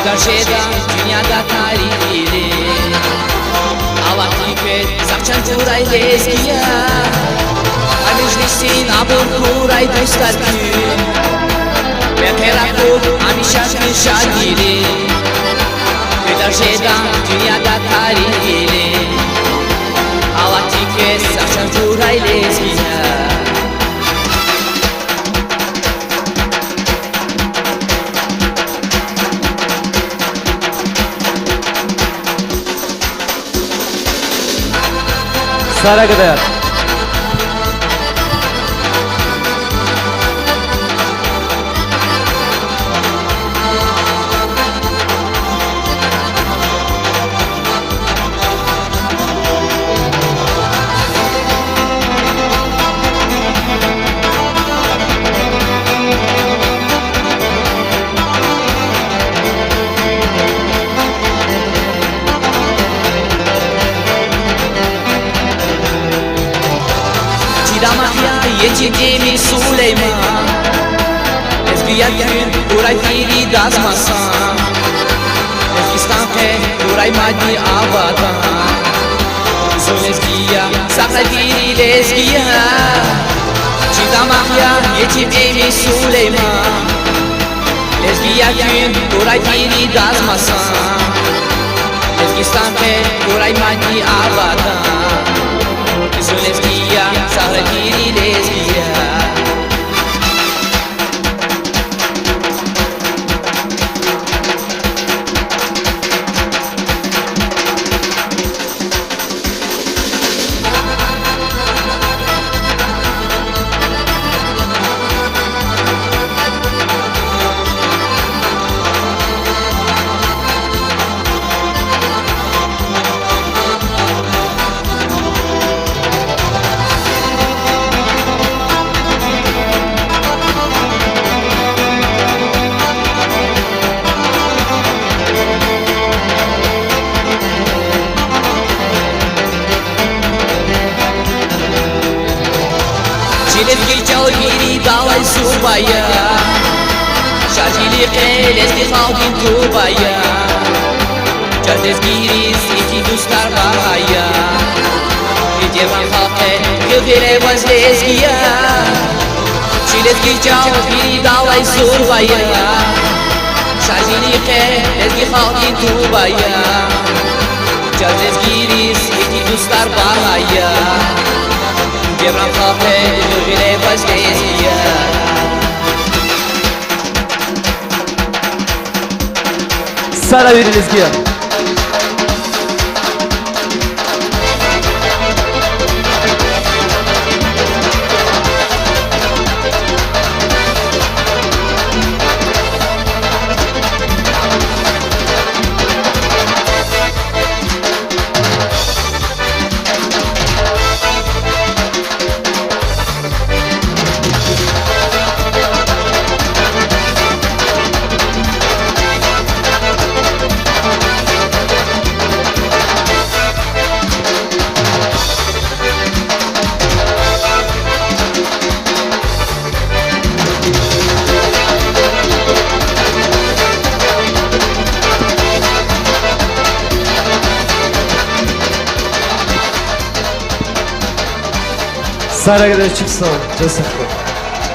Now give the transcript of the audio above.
Darsheda dünyada tarihleri Avatikvet sakçan kuray leskiya Amijlisin abur kuray dostar gün Meperakut amişak nişagiri Darsheda dünyada tarihleri Avatikvet sakçan kuray leskiya Sara kadar. Yetimi Süleyman Ezgiya gün Uray Firi Dazmasan Ezgistan Pe Uray Madi Abadan Zul Ezgiya Sakla Firi Lezgiya Çidamahya Yetimi Süleyman Ezgiya gün Uray Firi Dazmasan Ezgistan Pe Uray Madi Abadan Zul Ezgiya Sakla Firi Lezgiya Çilezgi çavgiri dalay subaya Şarjili qelezgi xalqin tubaya Çardezgiriz iki dostlar bahaya Videvan xalqe gülgire vazlezgiya Çilezgi çavgiri dalay subaya Şarjili qelezgi xalqin tubaya Çardezgiriz iki dostlar bahaya Devran Fatih Gülgüle Vazgeziya Sara veriniz ki. Sara kadar çıksın. Cesur.